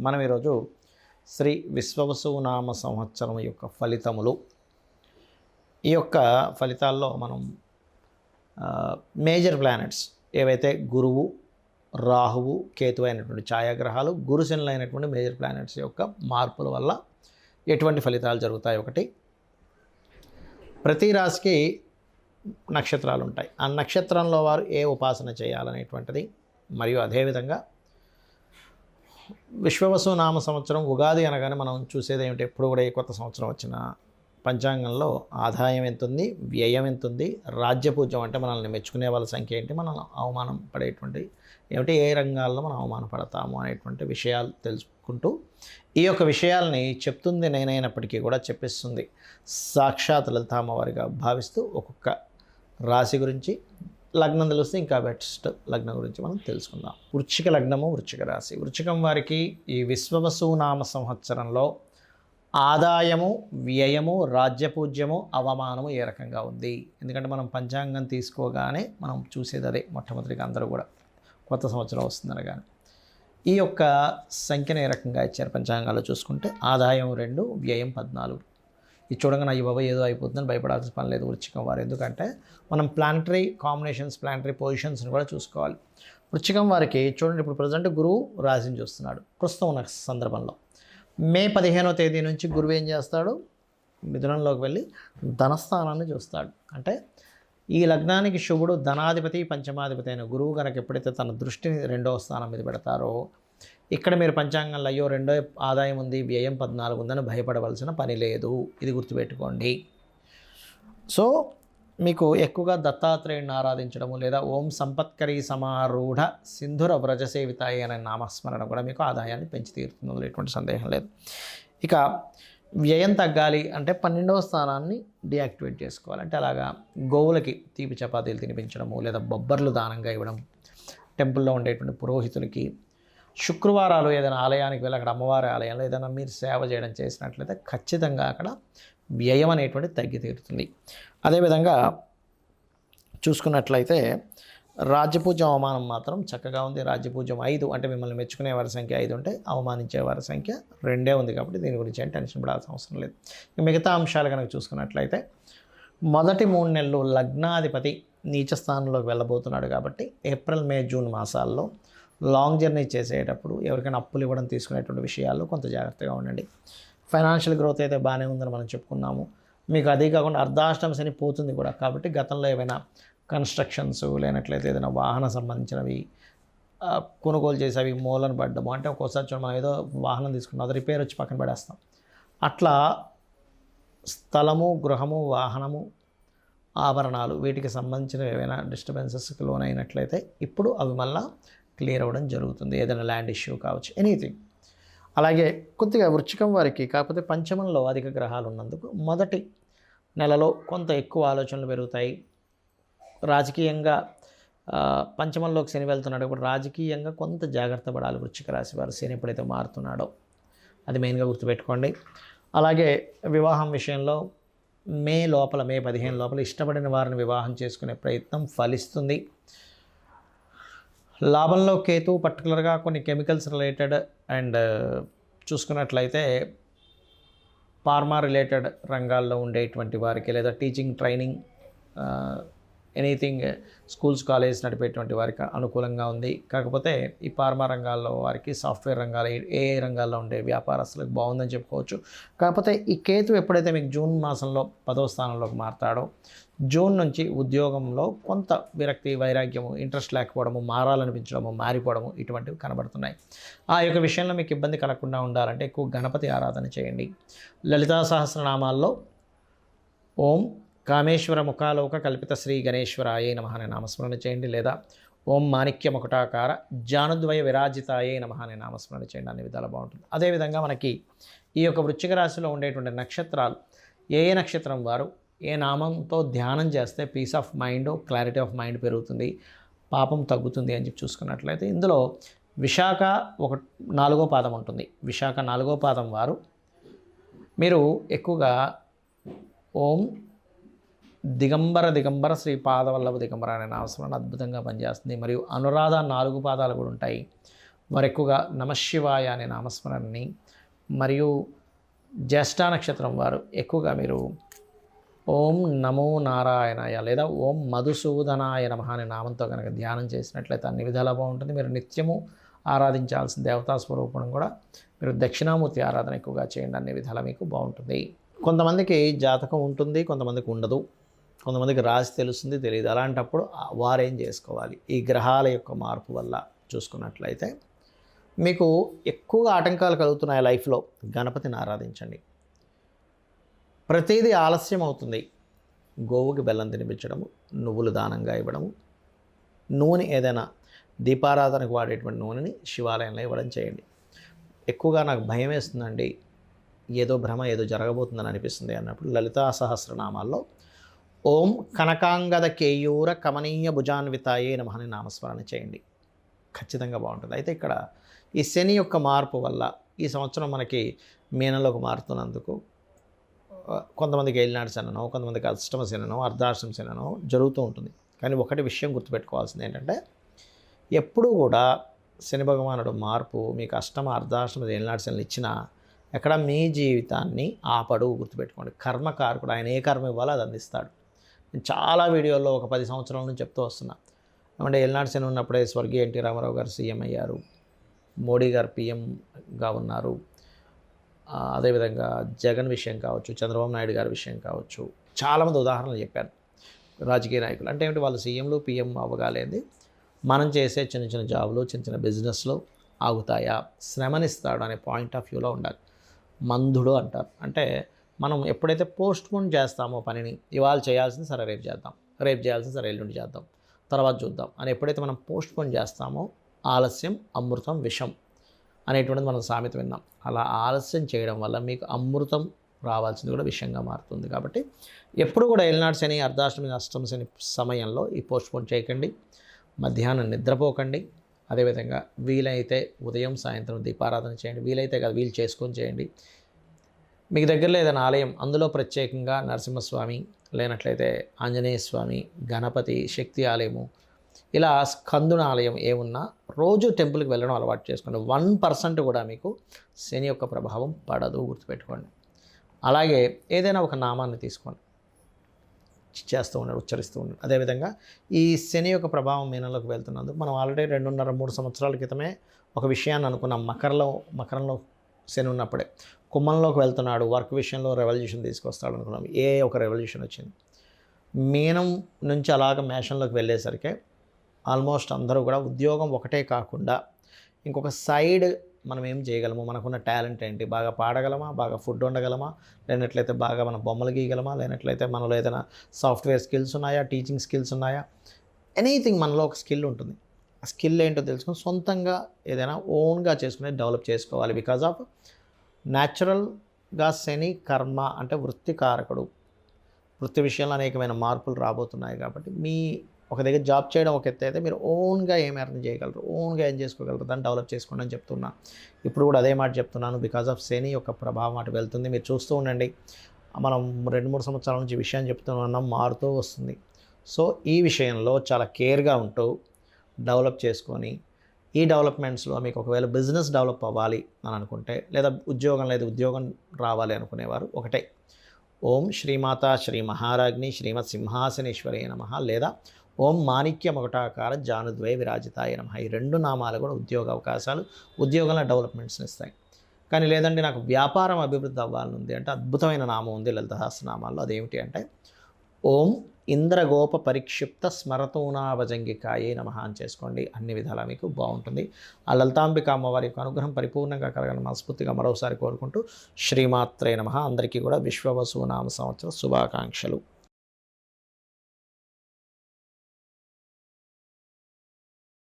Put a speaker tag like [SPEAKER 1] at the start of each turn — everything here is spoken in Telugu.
[SPEAKER 1] మనం ఈరోజు శ్రీ విశ్వవసునామ సంవత్సరం యొక్క ఫలితములు, ఈ యొక్క ఫలితాల్లో మనం మేజర్ ప్లానెట్స్ ఏవైతే గురువు, రాహువు, కేతు అయినటువంటి ఛాయాగ్రహాలు, గురుశనులు అయినటువంటి మేజర్ ప్లానెట్స్ యొక్క మార్పుల వల్ల ఎటువంటి ఫలితాలు జరుగుతాయి. ఒకటి, ప్రతి రాశికి నక్షత్రాలు ఉంటాయి. ఆ నక్షత్రంలో వారు ఏ ఉపాసన చేయాలనేటువంటిది, మరియు అదేవిధంగా విశ్వవసు నామ సంవత్సరం ఉగాది అనగానే మనం చూసేది ఏమిటి, ఎప్పుడు కూడా ఏ కొత్త సంవత్సరం వచ్చిన పంచాంగంలో ఆదాయం ఎంత ఉంది, వ్యయం ఎంత ఉంది, రాజ్యపూజ్యం అంటే మనల్ని మెచ్చుకునే వాళ్ళ సంఖ్య ఏంటి, మనం అవమానం పడేటువంటి ఏమిటి, ఏ రంగాల్లో మనం అవమానపడతాము అనేటువంటి విషయాలు తెలుసుకుంటూ ఈ యొక్క విషయాల్ని చెప్తుంది నేనైనప్పటికీ కూడా చెప్పిస్తుంది సాక్షాత్ లలిత అమ్మవారిగా భావిస్తూ ఒక్కొక్క రాశి గురించి, లగ్నం తెలిస్తే ఇంకా బెస్ట్ లగ్నం గురించి మనం తెలుసుకుందాం. వృశ్చిక లగ్నము, వృశ్చిక రాశి. వృశ్చికం వారికి ఈ విశ్వవసునామ సంవత్సరంలో ఆదాయము, వ్యయము, రాజ్యపూజ్యము, అవమానము ఏ రకంగా ఉంది. ఎందుకంటే మనం పంచాంగం తీసుకోగానే మనం చూసేది అదే. మొట్టమొదటిగా అందరూ కూడా కొత్త సంవత్సరం వస్తుందనగానే ఈ యొక్క సంఖ్యను ఏ రకంగా ఇచ్చారు పంచాంగాల్లో చూసుకుంటే, ఆదాయం 2, వ్యయం 14. ఇది చూడగానే ఈ బాబా ఏదో అయిపోతుందని భయపడాల్సిన పని లేదు వృశ్చికం వారు. ఎందుకంటే మనం ప్లానటరీ కాంబినేషన్స్, ప్లానటరీ పొజిషన్స్ని కూడా చూసుకోవాలి. వృశ్చికం వారికి చూడండి, ఇప్పుడు ప్రజెంట్ గురువు రాశిని చూస్తున్నాడు. ప్రస్తుతం ఉన్న సందర్భంలో మే 15వ తేదీ నుంచి గురువు ఏం చేస్తాడు, మిథునంలోకి వెళ్ళి ధనస్థానాన్ని చూస్తాడు. అంటే ఈ లగ్నానికి శుభుడు ధనాధిపతి, పంచమాధిపతి అయిన గురువు కనుక ఎప్పుడైతే తన దృష్టిని 2వ స్థానం మీద పెడతారో, ఇక్కడ మీరు పంచాంగంలో అయ్యో 2వ ఆదాయం ఉంది, వ్యయం 14 ఉందని భయపడవలసిన పని లేదు. ఇది గుర్తుపెట్టుకోండి. సో మీకు ఎక్కువగా దత్తాత్రేయుని ఆరాధించడము, లేదా ఓం సంపత్కరీ సమారూఢ సింధుర వ్రజసేవితాయి అనే నామస్మరణ కూడా మీకు ఆదాయాన్ని పెంచి తీరుతుంది, ఎటువంటి సందేహం లేదు. ఇక వ్యయం తగ్గాలి అంటే 12వ స్థానాన్ని డియాక్టివేట్ చేసుకోవాలి. అంటే అలాగా గోవులకి తీపి చపాతీలు తినిపించడము, లేదా బొబ్బర్లు దానంగా ఇవ్వడం, టెంపుల్లో ఉండేటువంటి పురోహితులకి శుక్రవారాలు ఏదైనా ఆలయానికి వెళ్ళి అక్కడ అమ్మవారి ఆలయంలో ఏదైనా మీరు సేవ చేయడం చేసినట్లయితే ఖచ్చితంగా అక్కడ వ్యయం అనేటువంటిది తగ్గి తీరుతుంది. అదేవిధంగా చూసుకున్నట్లయితే రాజ్యపూజ్యం, అవమానం మాత్రం చక్కగా ఉంది. రాజ్యపూజ్యం 5 అంటే మిమ్మల్ని మెచ్చుకునే వారి సంఖ్య 5 ఉంటే అవమానించే వారి సంఖ్య 2 ఉంది. కాబట్టి దీని గురించి ఏం టెన్షన్ పడాల్సిన అవసరం లేదు. మిగతా అంశాలు కనుక చూసుకున్నట్లయితే మొదటి 3 నెలలు లగ్నాధిపతి నీచ స్థానంలోకి వెళ్ళబోతున్నాడు. కాబట్టి ఏప్రిల్, మే, జూన్ మాసాల్లో లాంగ్ జర్నీ చేసేటప్పుడు ఎవరికైనా అప్పులు ఇవ్వడం, తీసుకునేటువంటి విషయాల్లో కొంత జాగ్రత్తగా ఉండండి. ఫైనాన్షియల్ గ్రోత్ అయితే బాగానే ఉందని మనం చెప్పుకున్నాము. మీకు అదే కాకుండా అర్ధాష్టమ శని పోతుంది కూడా. కాబట్టి గతంలో ఏమైనా కన్స్ట్రక్షన్స్ లేనట్లయితే ఏదైనా వాహన సంబంధించినవి కొనుగోలు చేసేవి మూలన పడ్డము, అంటే ఒక్కోసారి చూడ మనం ఏదో వాహనం తీసుకున్నాం, అది రిపేర్ వచ్చి పక్కన పడేస్తాం. అట్లా స్థలము, గృహము, వాహనము, ఆభరణాలు వీటికి సంబంధించిన ఏవైనా డిస్టర్బెన్సెస్కి లోనైనట్లయితే ఇప్పుడు అవి మళ్ళీ క్లియర్ అవ్వడం జరుగుతుంది. ఏదైనా ల్యాండ్ ఇష్యూ కావచ్చు, ఎనీథింగ్. అలాగే కొద్దిగా వృశ్చికం వారికి కాకపోతే పంచమంలో అధిక గ్రహాలు ఉన్నందుకు మొదటి నెలలో కొంత ఎక్కువ ఆలోచనలు పెరుగుతాయి. రాజకీయంగా పంచమంలోకి శని వెళ్తున్నాడు కాబట్టి రాజకీయంగా కొంత జాగ్రత్త పడాలి వృశ్చిక రాశి వారు. శని ఎప్పుడైతే మారుతున్నాడో అది మెయిన్గా గుర్తుపెట్టుకోండి. అలాగే వివాహం విషయంలో మే 15 లోపల ఇష్టపడిన వారిని వివాహం చేసుకునే ప్రయత్నం ఫలిస్తుంది. లాభంలో కేతు పర్టికులర్గా కొన్ని కెమికల్స్ రిలేటెడ్ అండ్ చూసుకున్నట్లయితే ఫార్మా రిలేటెడ్ రంగాల్లో ఉండేటువంటి వారికి, లేదా teaching, training, anything schools, college నడిపేటువంటి వారికి అనుకూలంగా ఉంది. కాకపోతే ఈ ఫార్మా రంగాల్లో వారికి, సాఫ్ట్వేర్ రంగాలు, ఏ రంగాల్లో ఉండే వ్యాపారస్తులకు బాగుందని చెప్పుకోవచ్చు. కాకపోతే ఈ కేతు ఎప్పుడైతే మీకు జూన్ మాసంలో 10వ స్థానంలోకి మారుతాడో, జూన్ నుంచి ఉద్యోగంలో కొంత విరక్తి, వైరాగ్యము, ఇంట్రెస్ట్ లేకపోవడము, మారాలనిపించడము, మారిపోవడము ఇటువంటివి కనబడుతున్నాయి. ఆ యొక్క విషయంలో మీకు ఇబ్బంది కలగకుండా ఉండాలంటే ఎక్కువ గణపతి ఆరాధన చేయండి. లలితా సహస్రనామాల్లో ఓం కామేశ్వర ముఖాలోక కల్పిత శ్రీ గణేశ్వరాయే నమః అనే నామస్మరణ చేయండి, లేదా ఓం మాణిక్య ముకుటాకార జానుద్వయ విరాజితాయే నమః అనే నామస్మరణ చేయండి. అన్ని విధాలు బాగుంటుంది. అదేవిధంగా మనకి ఈ యొక్క వృశ్చిక రాశిలో ఉండేటువంటి నక్షత్రాలు, ఏ నక్షత్రం వారు ఏ నామంతో ధ్యానం చేస్తే peace of mind, clarity of mind పెరుగుతుంది, పాపం తగ్గుతుంది అని చెప్పి చూసుకున్నట్లయితే ఇందులో విశాఖ 4వ పాదం ఉంటుంది. విశాఖ 4వ పాదం వారు మీరు ఎక్కువగా ఓం దిగంబర శ్రీ పాదవల్లభ దిగంబర అనే నామస్మరణ అద్భుతంగా పనిచేస్తుంది. మరియు అనురాధ 4 పాదాలు కూడా ఉంటాయి. వారు ఎక్కువగా నమశివాయ అనే నామస్మరణని, మరియు జ్యేష్ఠ నక్షత్రం వారు ఎక్కువగా మీరు ఓం నమో నారాయణాయ లేదా ఓం మధుసూదనాయ నమః అనే నామంతో కనుక ధ్యానం చేసినట్లయితే అన్ని విధాలా బాగుంటుంది. మీరు నిత్యము ఆరాధించాల్సిన దేవతా స్వరూపం కూడా మీరు దక్షిణామూర్తి ఆరాధన ఎక్కువగా చేయండి, అన్ని విధాలా మీకు బాగుంటుంది. కొంతమందికి జాతకం ఉంటుంది, కొంతమందికి ఉండదు, కొంతమందికి రాసి తెలుస్తుంది, తెలియదు. అలాంటప్పుడు వారేం చేసుకోవాలి? ఈ గ్రహాల యొక్క మార్పు వల్ల చూసుకున్నట్లయితే మీకు ఎక్కువగా ఆటంకాలు కలుగుతున్నాయి లైఫ్లో, గణపతిని ఆరాధించండి. ప్రతిదీ ఆలస్యం అవుతుంది. గోవుకి బెల్లం తినిపించడము, నువ్వులు దానంగా ఇవ్వడము, నూనె ఏదైనా దీపారాధనకు వాడేటువంటి నూనెని శివాలయంలో ఇవ్వడం చేయండి. ఎక్కువగా నాకు భయం వేస్తుందండి, ఏదో భ్రమ, ఏదో జరగబోతుందని అనిపిస్తుంది అన్నప్పుడు లలితా సహస్రనామాల్లో ఓం కనకాంగద కేయూర కమనీయ భుజాన్వితాయే నమః అని నామస్మరణ చేయండి, ఖచ్చితంగా బాగుంటుంది. అయితే ఇక్కడ ఈ శని యొక్క మార్పు వల్ల ఈ సంవత్సరం మనకి మీనంలోకి మారుతున్నందుకు కొంతమందికి ఏలినాటి శననో, కొంతమందికి అష్టమ శననో, అర్ధాష్టమ శననో జరుగుతూ ఉంటుంది. కానీ ఒకటి విషయం గుర్తుపెట్టుకోవాల్సింది ఏంటంటే, ఎప్పుడూ కూడా శని భగవానుడు మార్పు మీకు అష్టమ, అర్ధాష్టమ, ఏలినాటి శనులు ఇచ్చినా ఎక్కడ మీ జీవితాన్ని ఆపడు. గుర్తుపెట్టుకోండి, కర్మకారకుడు. ఆయన ఏ కర్మ ఇవ్వాలో అది అందిస్తాడు. నేను చాలా వీడియోల్లో ఒక 10 సంవత్సరాల నుంచి చెప్తూ వస్తున్నా. ఏమంటే ఏలినాటి శని ఉన్నప్పుడే స్వర్గీయ ఎన్టీ రామారావు గారు సీఎం అయ్యారు, మోడీ గారు పీఎంగా ఉన్నారు, అదేవిధంగా జగన్ విషయం కావచ్చు, చంద్రబాబు నాయుడు గారి విషయం కావచ్చు, చాలామంది ఉదాహరణలు చెప్పారు రాజకీయ నాయకులు. అంటే ఏమిటి, వాళ్ళు సీఎంలు పీఎం అవ్వగాలేంది మనం చేసే చిన్న చిన్న జాబులు, చిన్న చిన్న బిజినెస్లో ఆగుతాయా? శ్రమనిస్తాడు అనే పాయింట్ ఆఫ్ వ్యూలో ఉండాలి. మందుడు అంటారు. అంటే మనం ఎప్పుడైతే పోస్ట్ పోన్ చేస్తామో పనిని, ఇవాళ చేయాల్సింది సరే రేపు చేద్దాం, రేపు చేయాల్సింది సరే ఎల్లుండి చేద్దాం, తర్వాత చూద్దాం అని ఎప్పుడైతే మనం పోస్ట్ పోన్ చేస్తామో ఆలస్యం అమృతం విషం అనేటువంటిది మనం సామెత విన్నాం. అలా ఆలస్యం చేయడం వల్ల మీకు అమృతం రావాల్సింది కూడా విషయంగా మారుతుంది. కాబట్టి ఎప్పుడు కూడా ఏలినాటి శని, అర్ధాష్టమి, అష్టమ శని సమయంలో ఈ పోస్ట్పోన్ చేయకండి. మధ్యాహ్నం నిద్రపోకండి. అదేవిధంగా వీలైతే ఉదయం సాయంత్రం దీపారాధన చేయండి. వీలైతే కాదు, వీలు చేసుకొని చేయండి. మీకు దగ్గరలో ఏదైనా ఆలయం, అందులో ప్రత్యేకంగా నరసింహస్వామి, లేనట్లయితే ఆంజనేయ స్వామి, గణపతి, శక్తి ఆలయము, ఇలా స్కందున ఆలయం ఏమున్నా రోజు టెంపుల్కి వెళ్ళడం అలవాటు చేసుకోండి. 1% కూడా మీకు శని యొక్క ప్రభావం పడదు, గుర్తుపెట్టుకోండి. అలాగే ఏదైనా ఒక నామాన్ని తీసుకోండి, చేస్తూ ఉండండి, ఉచ్చరిస్తూ ఉండండి. అదేవిధంగా ఈ శని యొక్క ప్రభావం మీనంలోకి వెళ్తున్నందుకు మనం ఆల్రెడీ 2.5-3 సంవత్సరాల క్రితమే ఒక విషయాన్ని అనుకున్నాం. మకరంలో శని ఉన్నప్పుడే కుంభంలోకి వెళ్తున్నాడు, వర్క్ విషయంలో రెవల్యూషన్ తీసుకొస్తాడు అనుకున్నాం. ఒక రెవల్యూషన్ వచ్చింది. మీనం నుంచి అలాగ మేషంలోకి వెళ్ళేసరికి ఆల్మోస్ట్ అందరూ కూడా ఉద్యోగం ఒకటే కాకుండా ఇంకొక సైడ్ మనం ఏం చేయగలము, మనకున్న టాలెంట్ ఏంటి, బాగా పాడగలమా, బాగా ఫుడ్ వండగలమా, లేనట్లయితే బాగా మనం బొమ్మలు గీయగలమా, లేనట్లయితే మనలో ఏదైనా సాఫ్ట్వేర్ స్కిల్స్ ఉన్నాయా, టీచింగ్ స్కిల్స్ ఉన్నాయా, ఎనీథింగ్ మనలో ఒక స్కిల్ ఉంటుంది. ఆ స్కిల్ ఏంటో తెలుసుకొని సొంతంగా ఏదైనా ఓన్గా చేసుకుని డెవలప్ చేసుకోవాలి. బికాజ్ ఆఫ్ న్యాచురల్గా శని కర్మ అంటే వృత్తి కారకుడు. వృత్తి విషయంలో అనేకమైన మార్పులు రాబోతున్నాయి. కాబట్టి మీ ఒక దగ్గర జాబ్ చేయడం ఒక ఎత్తు అయితే, మీరు ఓన్గా ఏం ఎర్న్ చేయగలరు, ఓన్గా ఏం చేసుకోగలరు, దాన్ని డెవలప్ చేసుకోండి అని చెప్తున్నా. ఇప్పుడు కూడా అదే మాట చెప్తున్నాను. బికాజ్ ఆఫ్ శని యొక్క ప్రభావం అటు వెళ్తుంది. మీరు చూస్తూ ఉండండి, మనం 2-3 సంవత్సరాల నుంచి విషయం చెప్తున్నాం, మారుతూ వస్తుంది. సో ఈ విషయంలో చాలా కేర్గా ఉంటూ డెవలప్ చేసుకొని, ఈ డెవలప్మెంట్స్లో మీకు ఒకవేళ బిజినెస్ డెవలప్ అవ్వాలి అని అనుకుంటే, లేదా ఉద్యోగం రావాలి అనుకునేవారు ఒకటే ఓం శ్రీమాత శ్రీ మహారాజ్ని శ్రీమత్ సింహాసనేశ్వరి నమః, లేదా ఓం మాణిక్య మకుటాకార జానుద్వయ విరాజితాయ నమః. ఈ 2 నామాలు కూడా ఉద్యోగ అవకాశాలు, ఉద్యోగంలో డెవలప్మెంట్స్ని ఇస్తాయి. కానీ లేదంటే నాకు వ్యాపారం అభివృద్ధి అవ్వాలనుంది అంటే అద్భుతమైన నామం ఉంది లలిత సహస్రనామాల్లో. అదేమిటి అంటే ఓం ఇంద్రగోప పరిక్షిప్త స్మరతూనాభజంగికాయే నమః అని చేసుకోండి. అన్ని విధాలా మీకు బాగుంటుంది. ఆ లలితాంబిక అమ్మవారి యొక్క అనుగ్రహం పరిపూర్ణంగా కలగాలని మనస్ఫూర్తిగా మరోసారి కోరుకుంటూ శ్రీమాత్రే నమః. అందరికీ కూడా విశ్వవసు నామ సంవత్సర శుభాకాంక్షలు.